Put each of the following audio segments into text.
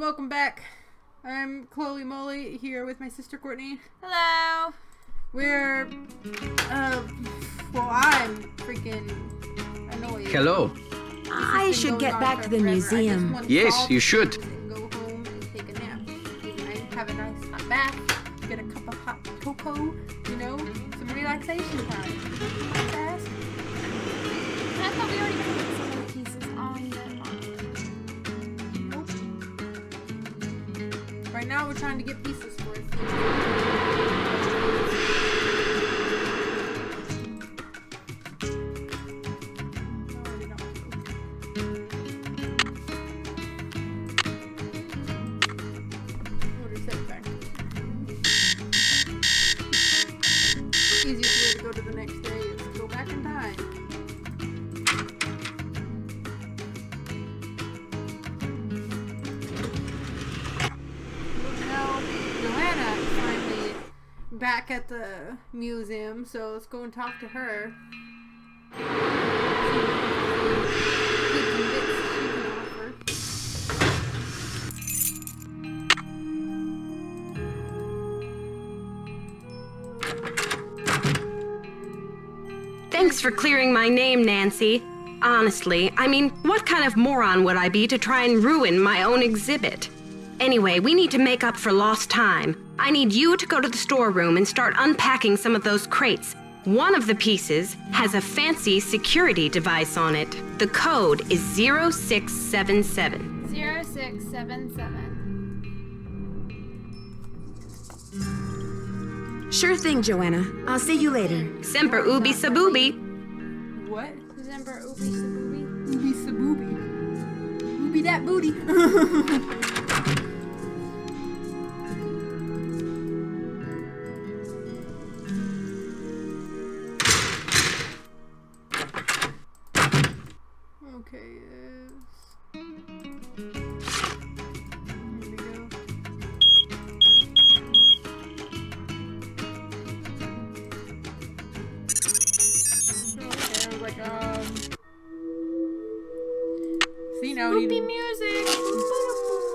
welcome back. I'm ClolyMoly here with my sister Courtney. Hello. We're, well, I'm freaking annoyed. Hello. I should get back to the museum. Yes, you should. Go home and take a nap. Have a nice hot bath, get a cup of hot cocoa, you know, some relaxation time. Fast. I thought we already put some of the pieces on the monitor. Right now we're trying to get pieces for it. Easiest way to go to the next day is to go back in time. Now, Joanna is finally back at the museum, so let's go and talk to her. Thanks for clearing my name, Nancy. Honestly, I mean, what kind of moron would I be to try and ruin my own exhibit? Anyway, we need to make up for lost time. I need you to go to the storeroom and start unpacking some of those crates. One of the pieces has a fancy security device on it. The code is 0677. 0677. Sure thing, Joanna. I'll see you later. Semper Ubi Saboobi. What? Semper Ubi Saboobi. Ubi saboobi. Ubi that booty. Okay, here we go. See, now we Spoopy need music.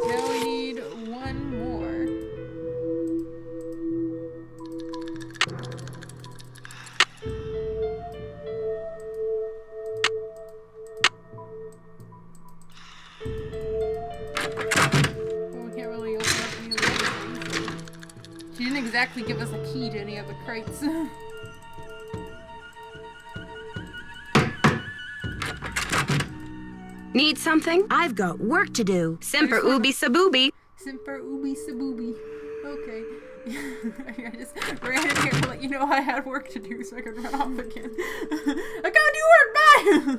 now we need one more. Well, we can't really open up any of the other things. She didn't exactly give us a key to any of the crates. Need something? I've got work to do. Semper Ubi Saboobi. Simper Ubi Saboobi. Okay. I just ran in here to let you know I had work to do so I could run off again. I gotta do work! Bye!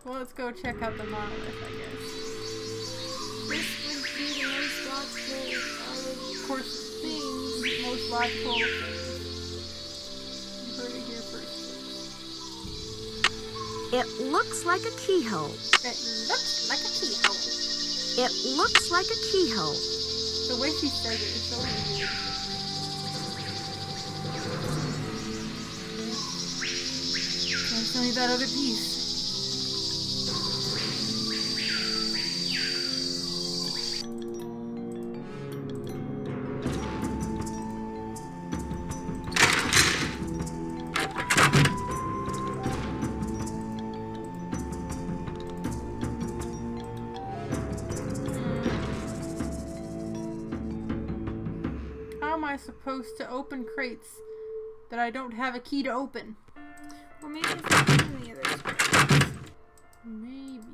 Well, let's go check out the monolith, I guess. This would be the most logical Of course, things, most logical things. You heard it here first. It looks like a keyhole. It looks like a keyhole. It looks like a keyhole. The way she said it is so weird. There's only that other piece. How am I supposed to open crates that I don't have a key to open? Or maybe it's not in the other crates. Maybe.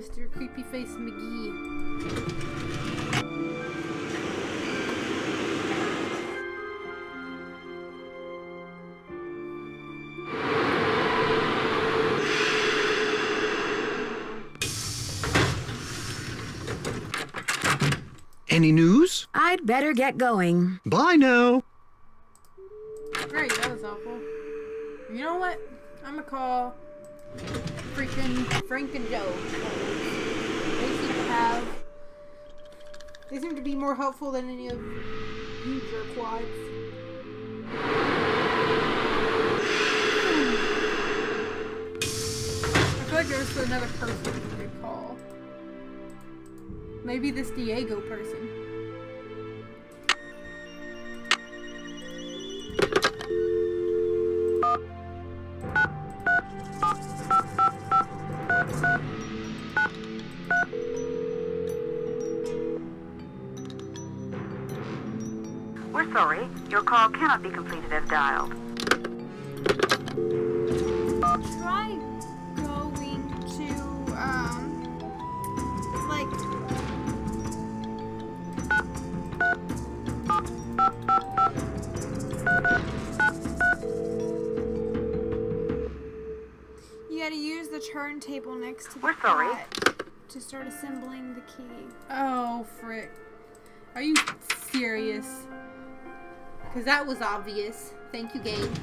Mr. Creepy Face McGee. Any news? I'd better get going. Bye now. Great, that was awful. You know what? I'm gonna call freaking Frank and Joe. They seem to be more helpful than any of you jerkwads. I feel like there's another person we could call. Maybe this Diego person. We're sorry. Your call cannot be completed as dialed. Try going to, like... You gotta use the turntable next to the We're sorry. pot to start assembling the key. Oh, frick. Are you serious? Because that was obvious. Thank you, game.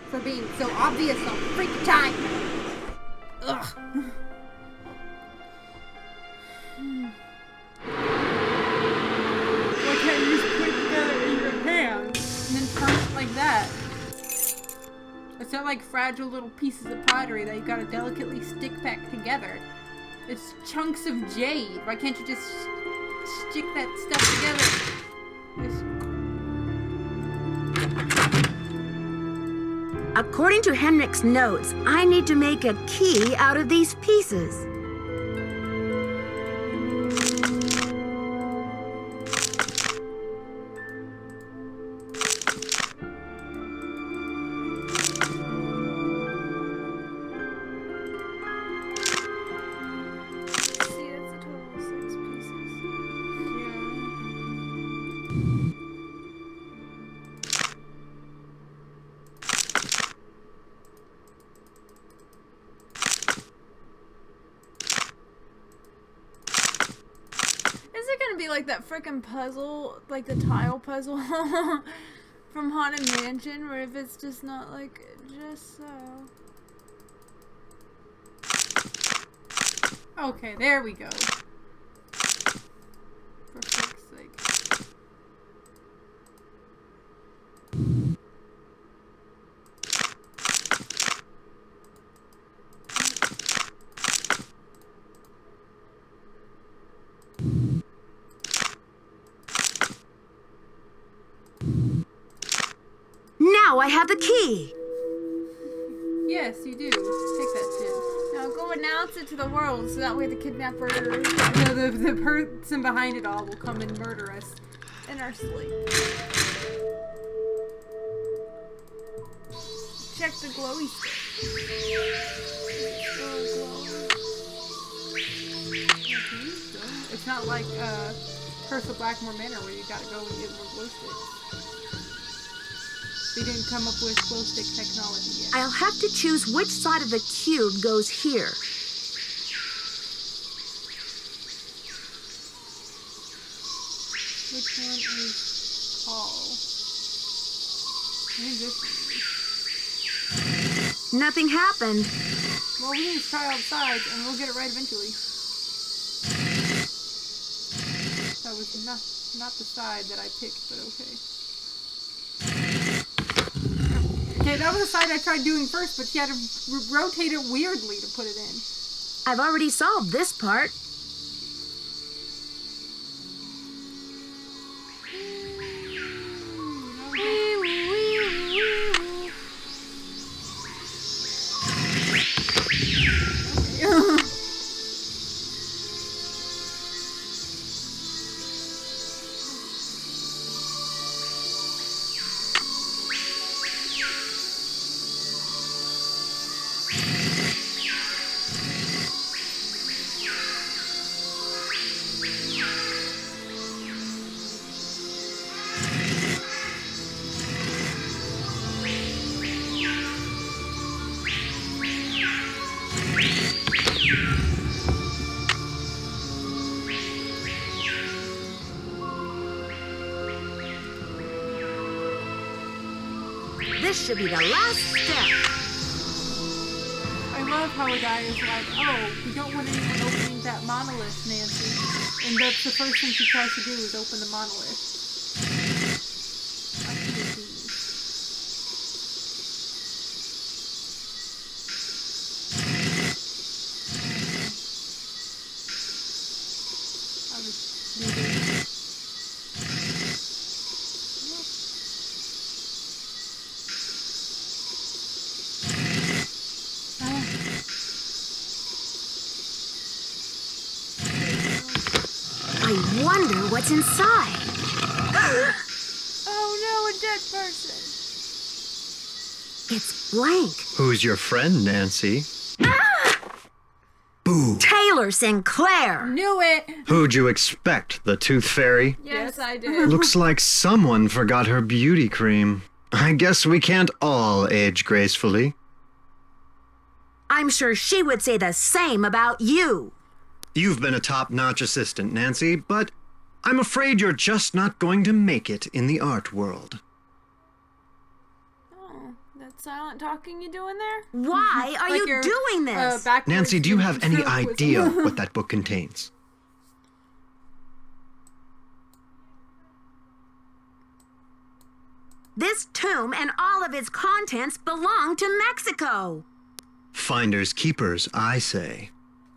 For being so obvious all the freaking time. Ugh. Why can't you just put it together in your hand and then turn it like that? It's not like fragile little pieces of pottery that you gotta delicately stick back together. It's chunks of jade. Why can't you just stick that stuff together? It's... According to Henrik's notes, I need to make a key out of these pieces. See, that's a total of 6 pieces. Is it gonna be like that frickin' puzzle, like the tile puzzle from Haunted Mansion, where if it's just not like, just so. Okay, there we go. For fuck's sake. Now I have the key. Yes, you do. Take that shit. Now go announce it to the world so that way the kidnapper No, the person behind it all will come and murder us. in our sleep. Check the glowy stick. It's not like Curse of Blackmore Manor where you gotta go and get more glow sticks. They didn't come up with glow stick technology yet. I'll have to choose which side of the cube goes here. Which one is tall? I think this one is. Nothing happened. Well, we need to try all sides and we'll get it right eventually. That was not the side that I picked, but okay. Okay, that was the side I tried doing first, but you had to rotate it weirdly to put it in. I've already solved this part. This should be the last step. I love how a guy is like, oh, we don't want anyone opening that monolith, Nancy. And that's the first thing she tries to do is open the monolith. I wonder what's inside. Oh no, a dead person. It's blank. Who's your friend, Nancy? Boo. Taylor Sinclair. Knew it! Who'd you expect, the Tooth Fairy? Yes, I did. Looks like someone forgot her beauty cream. I guess we can't all age gracefully. I'm sure she would say the same about you. You've been a top-notch assistant, Nancy, but I'm afraid you're just not going to make it in the art world. Oh, that silent talking you doing there? Why are Like you your, doing this? Nancy, do you have any idea what that book contains? This tomb and all of its contents belong to Mexico. Finders keepers, I say.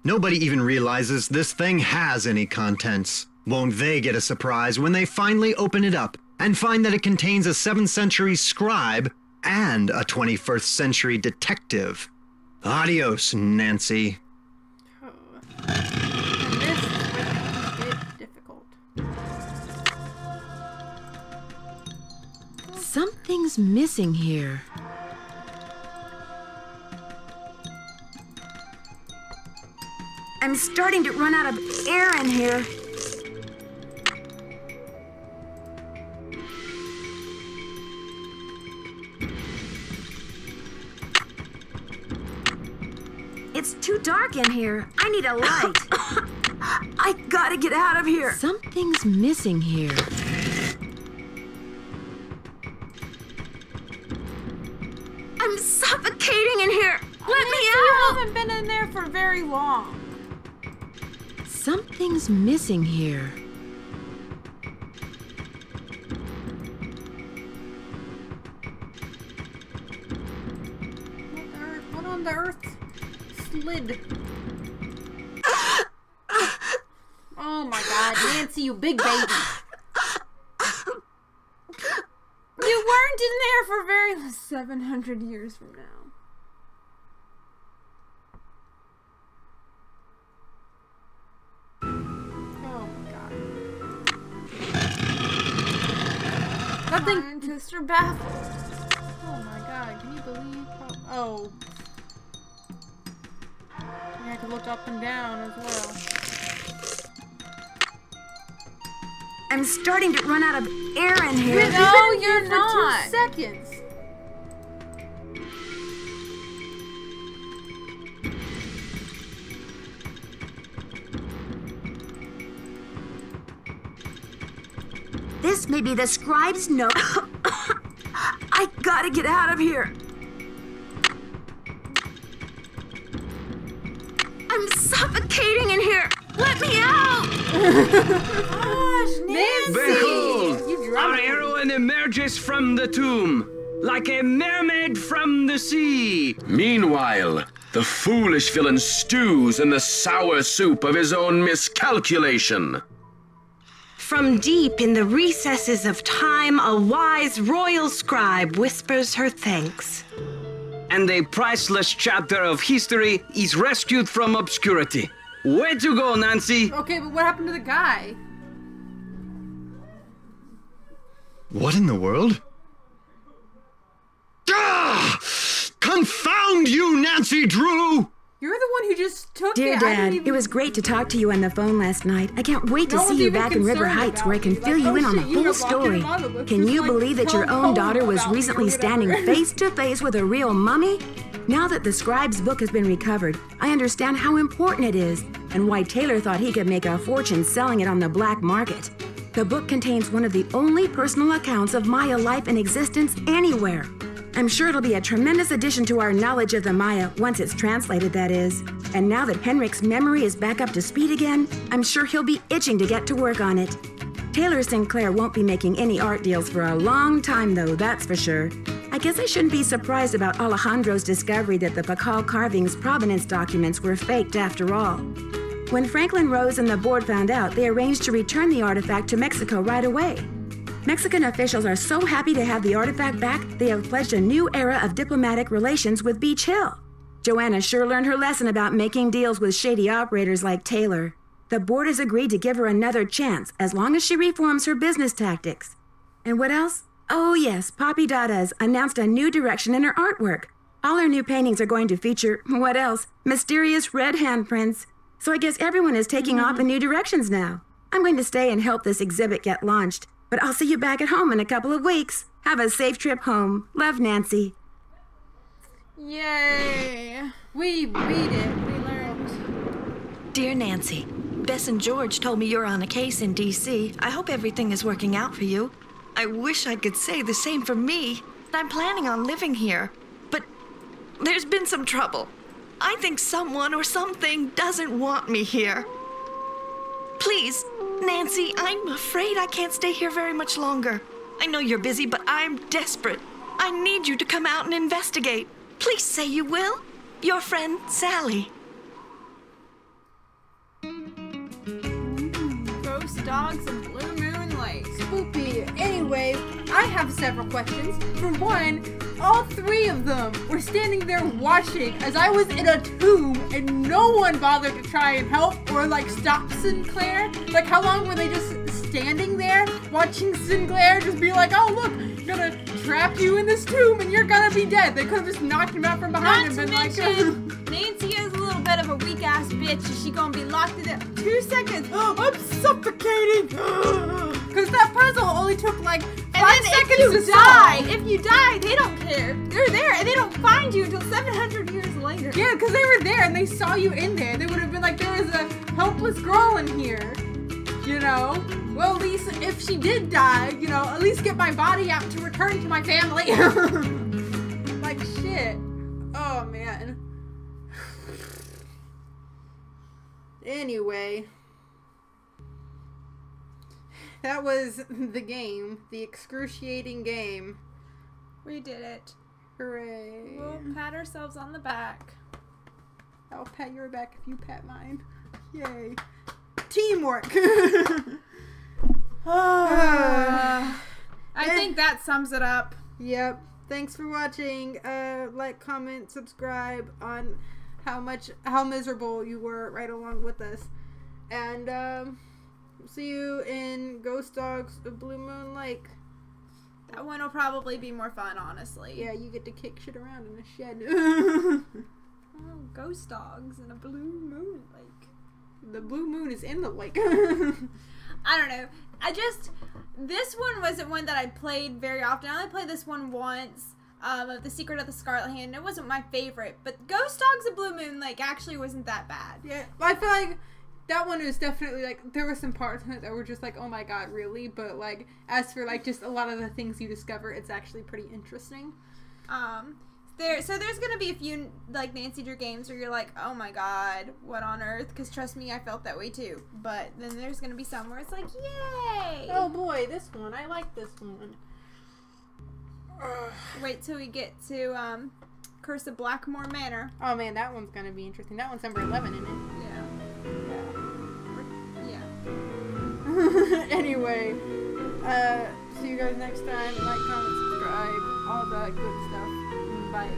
Nobody even realizes this thing has any contents. Won't they get a surprise when they finally open it up and find that it contains a 7th century scribe and a 21st century detective? Adios, Nancy. And this is where things get difficult. Something's missing here. I'm starting to run out of air in here. It's too dark in here. I need a light. I gotta get out of here. Something's missing here. I'm suffocating in here. Let me You out. haven't been in there for very long. Something's missing here. What on the earth slid? Oh my god, Nancy, you big baby. You weren't in there for very 700 years from now. Oh my god. That thing. Scientists are baffled. Oh my god, can you believe how. Oh. You have to look up and down as well. I'm starting to run out of air in here. No, you're For not. 2 seconds. This may be the scribe's note. I gotta get out of here. I'm suffocating in here. Let me out. Gosh, Nancy! Behold! You Our dropped it. heroine emerges from the tomb, like a mermaid from the sea. Meanwhile, the foolish villain stews in the sour soup of his own miscalculation. From deep in the recesses of time, a wise royal scribe whispers her thanks. And a priceless chapter of history is rescued from obscurity. Way to go, Nancy! Okay, but what happened to the guy? What in the world? Ah! Confound you, Nancy Drew! You're the one who just took Dear it. I Dad, didn't even... it was great to talk to you on the phone last night. I can't wait to No see one's you even back in River concerned Heights about where I can me. fill Like, you oh in on the shit, you whole were blocking story. him out of it. Can Just you like, believe that your tell own him daughter was about me or recently whatever. standing face to face with a real mummy? Now that the scribe's book has been recovered, I understand how important it is and why Taylor thought he could make a fortune selling it on the black market. The book contains one of the only personal accounts of Maya life and existence anywhere. I'm sure it'll be a tremendous addition to our knowledge of the Maya, once it's translated, that is. And now that Henrik's memory is back up to speed again, I'm sure he'll be itching to get to work on it. Taylor Sinclair won't be making any art deals for a long time, though, that's for sure. I guess I shouldn't be surprised about Alejandro's discovery that the Pakal carving's provenance documents were faked after all. When Franklin Rose and the board found out, they arranged to return the artifact to Mexico right away. Mexican officials are so happy to have the artifact back, they have pledged a new era of diplomatic relations with Beach Hill. Joanna sure learned her lesson about making deals with shady operators like Taylor. The board has agreed to give her another chance as long as she reforms her business tactics. And what else? Oh yes, Poppy Dada's announced a new direction in her artwork. All her new paintings are going to feature, what else? Mysterious red handprints. So I guess everyone is taking off in new directions now. I'm going to stay and help this exhibit get launched. But I'll see you back at home in a couple of weeks. Have a safe trip home. Love, Nancy. Yay! We beat it. We learned. Dear Nancy, Bess and George told me you're on a case in D.C. I hope everything is working out for you. I wish I could say the same for me. I'm planning on living here, but there's been some trouble. I think someone or something doesn't want me here. Please, Nancy, I'm afraid I can't stay here very much longer. I know you're busy, but I'm desperate. I need you to come out and investigate. Please say you will. Your friend, Sally. Ghost dogs and Blue Moon Lake. Spoopy. Anyway, I have several questions. For one, all three of them were standing there watching as I was in a tomb and no one bothered to try and help or like stop Sinclair. Like how long were they just standing there watching Sinclair just be like, oh look, I'm gonna trap you in this tomb and you're gonna be dead. They could have just knocked him out from behind and been like, Nancy is a little bit of a weak ass bitch. Is she gonna be locked in there 2 seconds? I'm suffocating. Because that puzzle only took like 5 seconds if to die, solve. if you die, they don't care. They're there and they don't find you until 700 years later. Yeah, because they were there and they saw you in there. They would have been like, there was a helpless girl in here. You know? Well, at least if she did die, you know, at least get my body out to return to my family. Like, shit. Oh, man. Anyway. That was the game. The excruciating game. We did it. Hooray. We'll pat ourselves on the back. I'll pat your back if you pat mine. Yay. Teamwork. I think that sums it up. Yep. Thanks for watching. Like, comment, subscribe on how miserable you were right along with us. And see you in Ghost Dogs of Blue Moon Lake. That one will probably be more fun, honestly. Yeah, you get to kick shit around in a shed. Oh, ghost dogs in a blue moon lake. The blue moon is in the lake. I don't know. This one wasn't one that I played very often. I only played this one once, of The Secret of the Scarlet Hand. It wasn't my favorite, but Ghost Dogs of Blue Moon Lake actually wasn't that bad. Yeah, I feel like that one was definitely, like, there were some parts in it that were just like, oh my god, really? But, like, as for, like, just a lot of the things you discover, it's actually pretty interesting. So there's gonna be a few, like, Nancy Drew games where you're like, oh my god, what on earth? Because trust me, I felt that way too. But then there's gonna be some where it's like, yay! Oh boy, this one. I like this one. Wait till we get to, Curse of Blackmore Manor. Oh man, that one's gonna be interesting. That one's number 11 in it. Yeah. Anyway, see you guys next time. Like, comment, subscribe, all that good stuff. Bye.